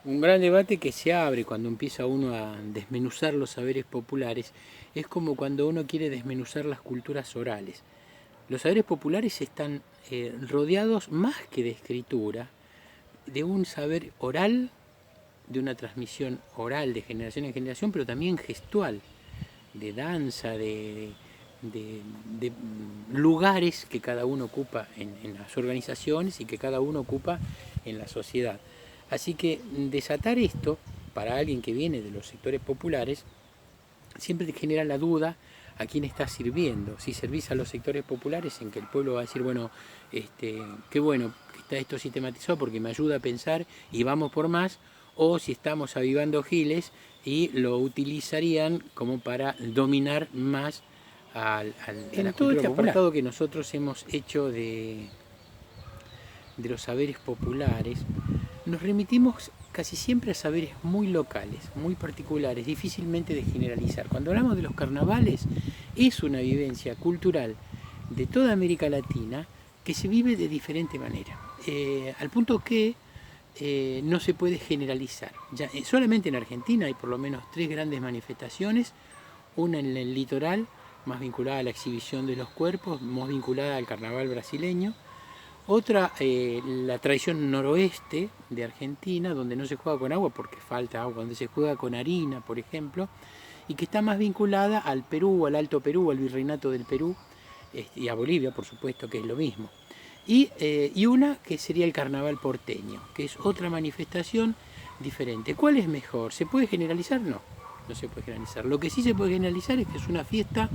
Un gran debate que se abre cuando empieza uno a desmenuzar los saberes populares es como cuando uno quiere desmenuzar las culturas orales. Los saberes populares están rodeados más que de escritura, de un saber oral, de una transmisión oral de generación en generación, pero también gestual, de danza, de lugares que cada uno ocupa en las organizaciones y que cada uno ocupa en la sociedad. Así que desatar esto, para alguien que viene de los sectores populares, siempre te genera la duda a quién estás sirviendo. Si servís a los sectores populares, en que el pueblo va a decir, bueno, qué bueno que está esto sistematizado porque me ayuda a pensar y vamos por más, o si estamos avivando giles y lo utilizarían como para dominar más a la todo este popular. Apartado que nosotros hemos hecho de los saberes populares, nos remitimos casi siempre a saberes muy locales, muy particulares, difícilmente de generalizar. Cuando hablamos de los carnavales, es una vivencia cultural de toda América Latina que se vive de diferente manera, al punto que no se puede generalizar. Ya, solamente en Argentina hay por lo menos 3 grandes manifestaciones, una en el litoral, más vinculada a la exhibición de los cuerpos, más vinculada al carnaval brasileño, otra, la tradición noroeste de Argentina, donde no se juega con agua porque falta agua, donde se juega con harina, por ejemplo, y que está más vinculada al Perú, al Alto Perú, al Virreinato del Perú, y a Bolivia, por supuesto, que es lo mismo. Y una que sería el carnaval porteño, que es otra manifestación diferente. ¿Cuál es mejor? ¿Se puede generalizar? No, no se puede generalizar. Lo que sí se puede generalizar es que es una fiesta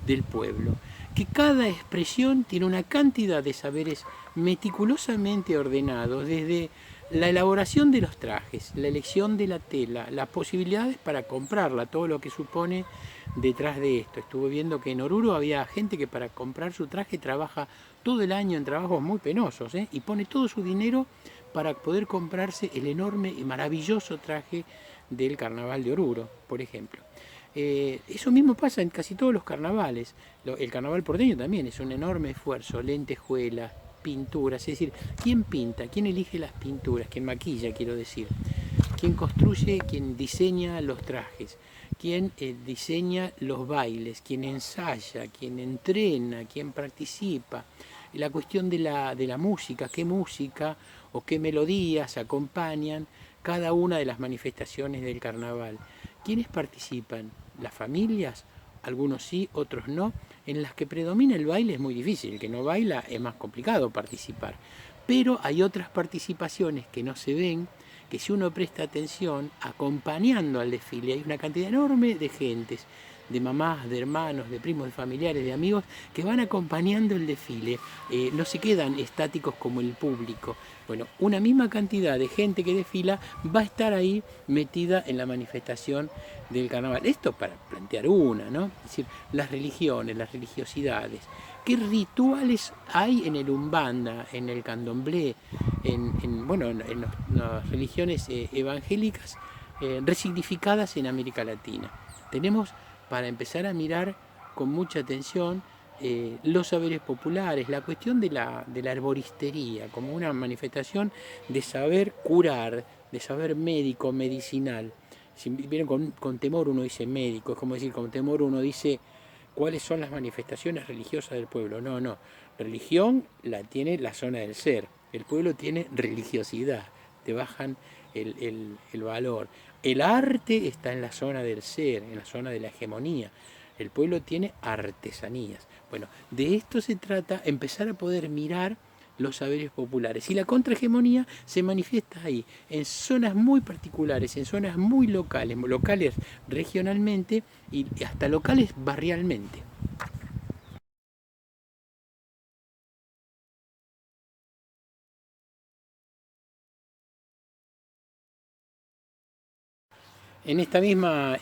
del pueblo, que cada expresión tiene una cantidad de saberes meticulosamente ordenados, desde la elaboración de los trajes, la elección de la tela, las posibilidades para comprarla, todo lo que supone detrás de esto. Estuve viendo que en Oruro había gente que para comprar su traje trabaja todo el año en trabajos muy penosos, y pone todo su dinero para poder comprarse el enorme y maravilloso traje del carnaval de Oruro, por ejemplo. Eso mismo pasa en casi todos los carnavales. El carnaval porteño también es un enorme esfuerzo, lentejuelas, pinturas, es decir, ¿quién pinta? ¿Quién elige las pinturas? ¿Quién maquilla, quiero decir? ¿Quién construye? ¿Quién diseña los trajes? ¿Quién diseña los bailes? ¿Quién ensaya? ¿Quién entrena? ¿Quién participa? La cuestión de la música, qué música o qué melodías acompañan cada una de las manifestaciones del carnaval. ¿Quiénes participan? ¿Las familias? Algunos sí, otros no. En las que predomina el baile es muy difícil, el que no baila es más complicado participar. Pero hay otras participaciones que no se ven, que si uno presta atención, acompañando al desfile, hay una cantidad enorme de gentes, de mamás, de hermanos, de primos, de familiares, de amigos, que van acompañando el desfile, no se quedan estáticos como el público. Bueno, una misma cantidad de gente que desfila va a estar ahí metida en la manifestación del carnaval. Esto para plantear una, ¿no? Es decir, las religiones, las religiosidades. ¿Qué rituales hay en el Umbanda, en el Candomblé, bueno, en las religiones evangélicas resignificadas en América Latina? Tenemos para empezar a mirar con mucha atención los saberes populares, la cuestión de la herboristería como una manifestación de saber curar, de saber médico, medicinal. Si vieron con temor uno dice médico, es como decir, con temor uno dice cuáles son las manifestaciones religiosas del pueblo. No, no, religión la tiene la zona del ser, el pueblo tiene religiosidad, te bajan el valor. El arte está en la zona del ser, en la zona de la hegemonía. El pueblo tiene artesanías. Bueno, de esto se trata, empezar a poder mirar los saberes populares. Y la contrahegemonía se manifiesta ahí, en zonas muy particulares, en zonas muy locales, locales regionalmente y hasta locales barrialmente. En esta misma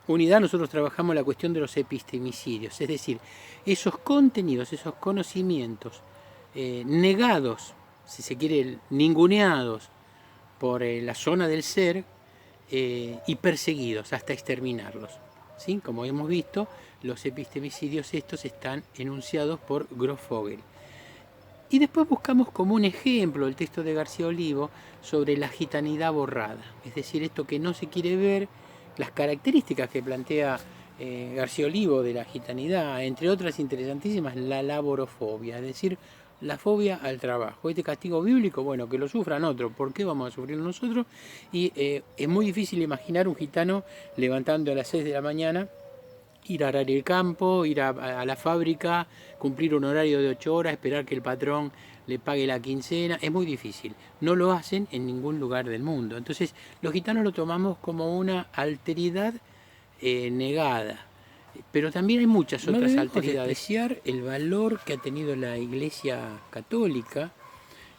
unidad nosotros trabajamos la cuestión de los epistemicidios, es decir, esos contenidos, esos conocimientos negados, si se quiere, ninguneados por la zona del ser y perseguidos hasta exterminarlos. ¿Sí? Como hemos visto, los epistemicidios estos están enunciados por Grosfoguel. Y después buscamos como un ejemplo el texto de García Olivo sobre la gitanidad borrada, es decir, esto que no se quiere ver, las características que plantea García Olivo de la gitanidad, entre otras interesantísimas, la laborofobia, es decir, la fobia al trabajo. Este castigo bíblico, bueno, que lo sufran otros, ¿por qué vamos a sufrirlo nosotros? Y es muy difícil imaginar un gitano levantando a las 6 de la mañana, ir a arar el campo, ir a la fábrica, cumplir un horario de 8 horas, esperar que el patrón le pague la quincena, es muy difícil. No lo hacen en ningún lugar del mundo. Entonces, los gitanos lo tomamos como una alteridad negada. Pero también hay muchas otras alteridades. Despreciar el valor que ha tenido la Iglesia Católica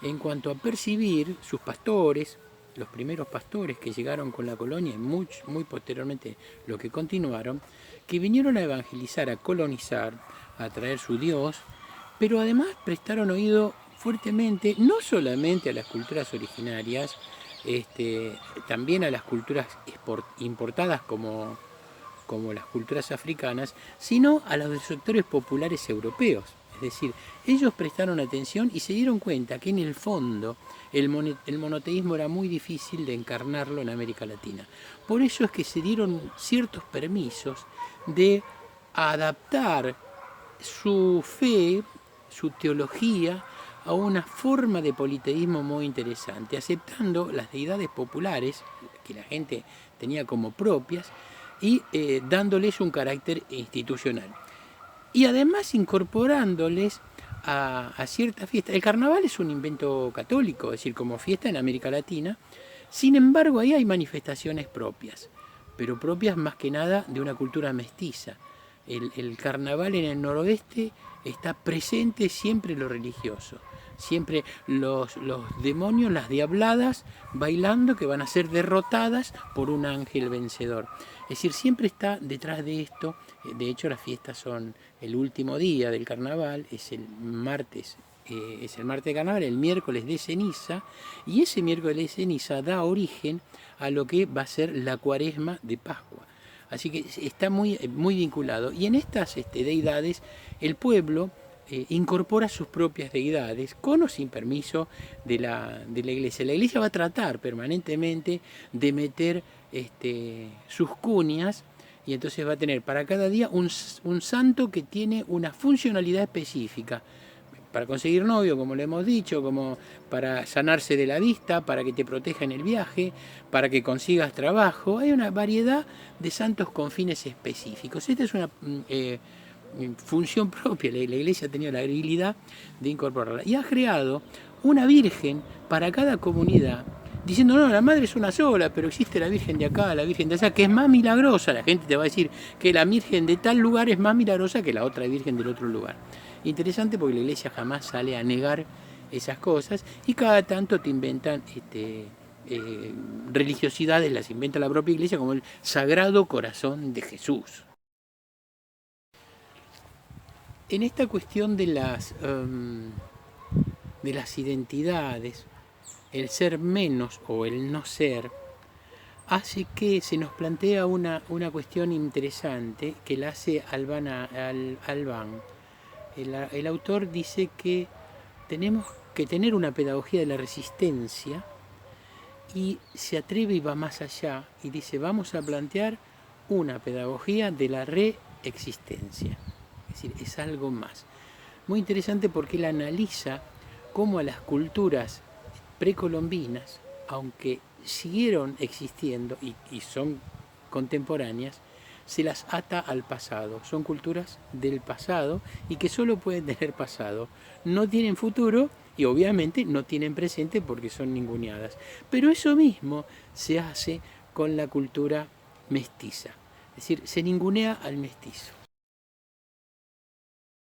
en cuanto a percibir sus pastores, los primeros pastores que llegaron con la colonia y muy posteriormente los que continuaron, que vinieron a evangelizar, a colonizar, a traer su Dios, pero además prestaron oído fuertemente, no solamente a las culturas originarias, también a las culturas importadas como las culturas africanas, sino a los sectores populares europeos. Es decir, ellos prestaron atención y se dieron cuenta que en el fondo el monoteísmo era muy difícil de encarnarlo en América Latina. Por eso es que se dieron ciertos permisos de adaptar su fe, su teología, a una forma de politeísmo muy interesante, aceptando las deidades populares que la gente tenía como propias y dándoles un carácter institucional. Y además incorporándoles a ciertas fiestas. El carnaval es un invento católico, es decir, como fiesta en América Latina. Sin embargo, ahí hay manifestaciones propias, pero propias más que nada de una cultura mestiza. El carnaval en el noroeste está presente siempre lo religioso. Siempre los demonios, las diabladas, bailando que van a ser derrotadas por un ángel vencedor. Es decir, siempre está detrás de esto. De hecho, las fiestas son el último día del carnaval, es el martes de carnaval, el miércoles de ceniza, y ese miércoles de ceniza da origen a lo que va a ser la cuaresma de Pascua. Así que está muy vinculado. Y en estas deidades, el pueblo incorpora sus propias deidades, con o sin permiso de la iglesia. La iglesia va a tratar permanentemente de meter sus cuñas, y entonces va a tener para cada día un santo que tiene una funcionalidad específica. Para conseguir novio, como le hemos dicho, como para sanarse de la vista, para que te proteja en el viaje, para que consigas trabajo. Hay una variedad de santos con fines específicos. Esta es una función propia. La Iglesia ha tenido la habilidad de incorporarla. Y ha creado una virgen para cada comunidad, diciendo, no, la madre es una sola, pero existe la virgen de acá, la virgen de allá, que es más milagrosa. La gente te va a decir que la virgen de tal lugar es más milagrosa que la otra virgen del otro lugar. Interesante porque la iglesia jamás sale a negar esas cosas y cada tanto te inventan religiosidades, las inventa la propia iglesia, como el Sagrado Corazón de Jesús. En esta cuestión de las identidades, el ser menos o el no ser, hace que se nos plantea una cuestión interesante que la hace Albán. El autor dice que tenemos que tener una pedagogía de la resistencia, y se atreve y va más allá y dice, vamos a plantear una pedagogía de la reexistencia. Es decir, es algo más. Muy interesante porque él analiza cómo a las culturas precolombinas, aunque siguieron existiendo y son contemporáneas, se las ata al pasado. Son culturas del pasado y que solo pueden tener pasado. No tienen futuro y obviamente no tienen presente porque son ninguneadas. Pero eso mismo se hace con la cultura mestiza. Es decir, se ningunea al mestizo.